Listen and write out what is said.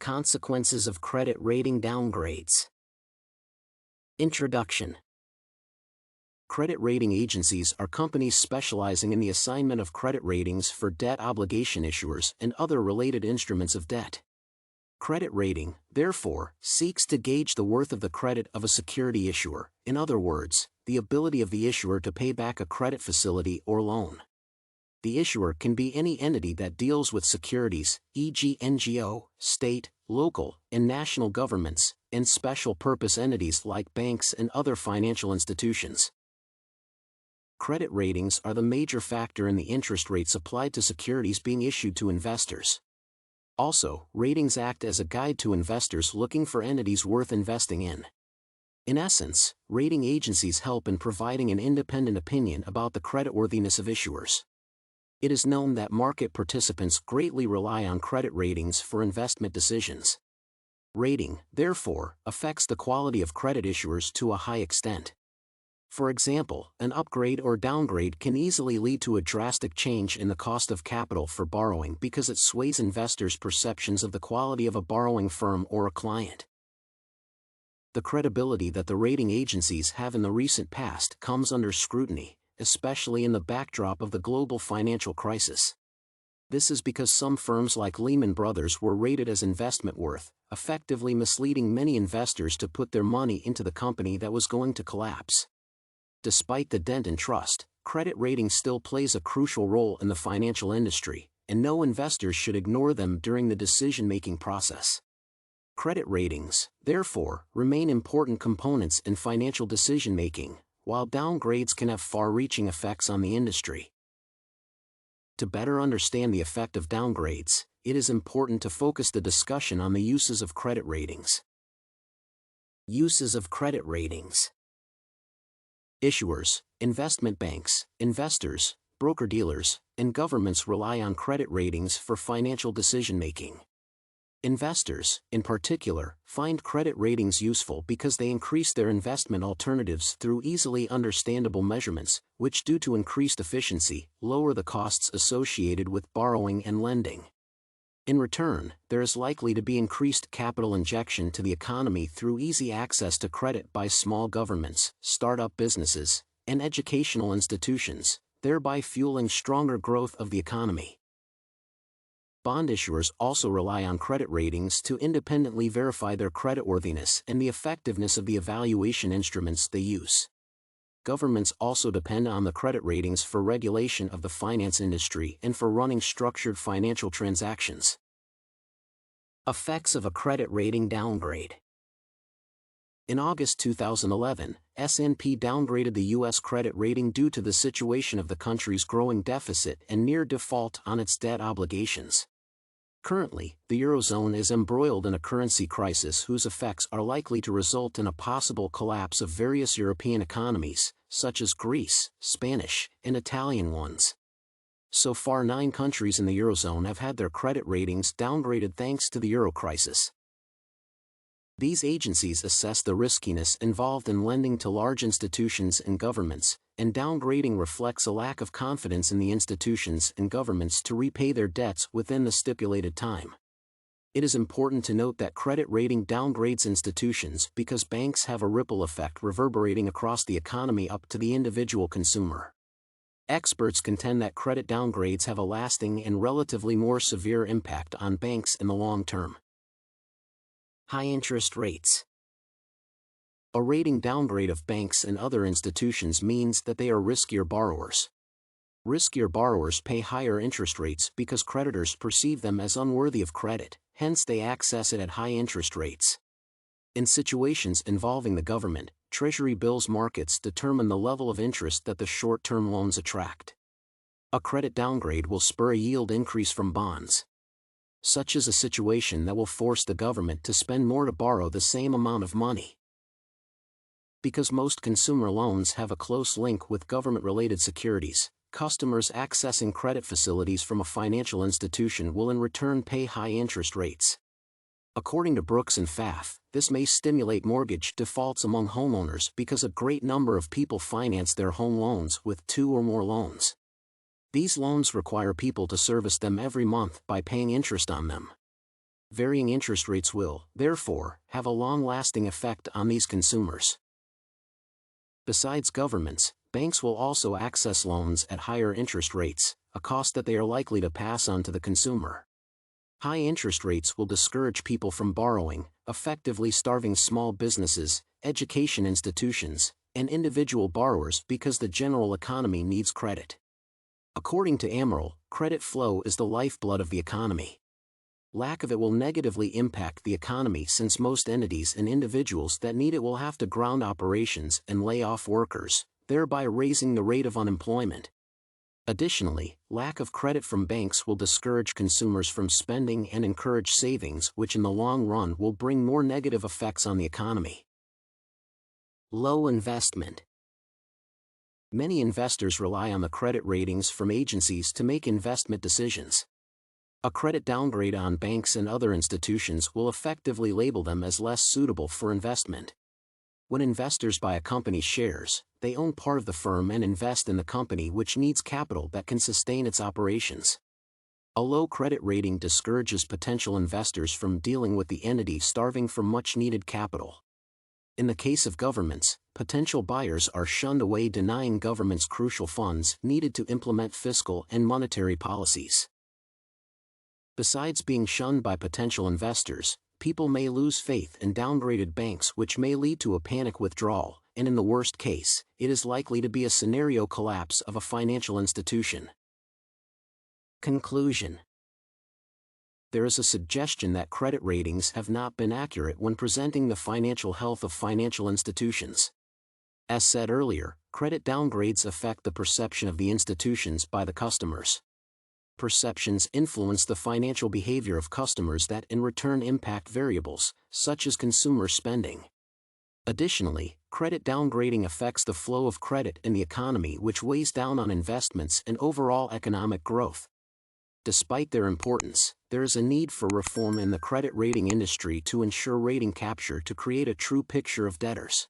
Consequences of credit rating downgrades. Introduction. Credit rating agencies are companies specializing in the assignment of credit ratings for debt obligation issuers and other related instruments of debt. Credit rating, therefore, seeks to gauge the worth of the credit of a security issuer, in other words, the ability of the issuer to pay back a credit facility or loan. The issuer can be any entity that deals with securities, e.g. NGO, state, local, and national governments, and special-purpose entities like banks and other financial institutions. Credit ratings are the major factor in the interest rates applied to securities being issued to investors. Also, ratings act as a guide to investors looking for entities worth investing in. In essence, rating agencies help in providing an independent opinion about the creditworthiness of issuers. It is known that market participants greatly rely on credit ratings for investment decisions. Rating, therefore, affects the quality of credit issuers to a high extent. For example, an upgrade or downgrade can easily lead to a drastic change in the cost of capital for borrowing because it sways investors' perceptions of the quality of a borrowing firm or a client. The credibility that the rating agencies have in the recent past comes under scrutiny, especially in the backdrop of the global financial crisis. This is because some firms like Lehman Brothers were rated as investment worth, effectively misleading many investors to put their money into the company that was going to collapse. Despite the dent in trust, credit rating still plays a crucial role in the financial industry, and no investors should ignore them during the decision-making process. Credit ratings, therefore, remain important components in financial decision-making, while downgrades can have far-reaching effects on the industry. To better understand the effect of downgrades, it is important to focus the discussion on the uses of credit ratings. Uses of credit ratings. Issuers, investment banks, investors, broker-dealers, and governments rely on credit ratings for financial decision-making. Investors, in particular, find credit ratings useful because they increase their investment alternatives through easily understandable measurements, which, due to increased efficiency, lower the costs associated with borrowing and lending. In return, there is likely to be increased capital injection to the economy through easy access to credit by small governments, startup businesses, and educational institutions, thereby fueling stronger growth of the economy. Bond issuers also rely on credit ratings to independently verify their creditworthiness and the effectiveness of the evaluation instruments they use. Governments also depend on the credit ratings for regulation of the finance industry and for running structured financial transactions. Effects of a credit rating downgrade. In August 2011, S&P downgraded the U.S. credit rating due to the situation of the country's growing deficit and near default on its debt obligations. Currently, the Eurozone is embroiled in a currency crisis whose effects are likely to result in a possible collapse of various European economies, such as Greece, Spanish, and Italian ones. So far, 9 countries in the Eurozone have had their credit ratings downgraded thanks to the Euro crisis. These agencies assess the riskiness involved in lending to large institutions and governments, and downgrading reflects a lack of confidence in the institutions and governments to repay their debts within the stipulated time. It is important to note that credit rating downgrades institutions because banks have a ripple effect reverberating across the economy up to the individual consumer. Experts contend that credit downgrades have a lasting and relatively more severe impact on banks in the long term. High interest rates. A rating downgrade of banks and other institutions means that they are riskier borrowers. Riskier borrowers pay higher interest rates because creditors perceive them as unworthy of credit, hence they access it at high interest rates. In situations involving the government, Treasury bills markets determine the level of interest that the short-term loans attract. A credit downgrade will spur a yield increase from bonds. Such is a situation that will force the government to spend more to borrow the same amount of money. Because most consumer loans have a close link with government-related securities, customers accessing credit facilities from a financial institution will in return pay high interest rates. According to Brooks and Faff, this may stimulate mortgage defaults among homeowners because a great number of people finance their home loans with 2 or more loans. These loans require people to service them every month by paying interest on them. Varying interest rates will, therefore, have a long-lasting effect on these consumers. Besides governments, banks will also access loans at higher interest rates, a cost that they are likely to pass on to the consumer. High interest rates will discourage people from borrowing, effectively starving small businesses, education institutions, and individual borrowers because the general economy needs credit. According to Amaral, credit flow is the lifeblood of the economy. Lack of it will negatively impact the economy since most entities and individuals that need it will have to ground operations and lay off workers, thereby raising the rate of unemployment. Additionally, lack of credit from banks will discourage consumers from spending and encourage savings, which in the long run will bring more negative effects on the economy. Low investment. Many investors rely on the credit ratings from agencies to make investment decisions. A credit downgrade on banks and other institutions will effectively label them as less suitable for investment. When investors buy a company's shares, they own part of the firm and invest in the company, which needs capital that can sustain its operations. A low credit rating discourages potential investors from dealing with the entity starving for much-needed capital. In the case of governments, potential buyers are shunned away, denying governments crucial funds needed to implement fiscal and monetary policies. Besides being shunned by potential investors, people may lose faith in downgraded banks, which may lead to a panic withdrawal, and in the worst case, it is likely to be a scenario collapse of a financial institution. Conclusion. There is a suggestion that credit ratings have not been accurate when presenting the financial health of financial institutions. As said earlier, credit downgrades affect the perception of the institutions by the customers. Perceptions influence the financial behavior of customers that in return impact variables, such as consumer spending. Additionally, credit downgrading affects the flow of credit in the economy, which weighs down on investments and overall economic growth. Despite their importance, there is a need for reform in the credit rating industry to ensure rating capture to create a true picture of debtors.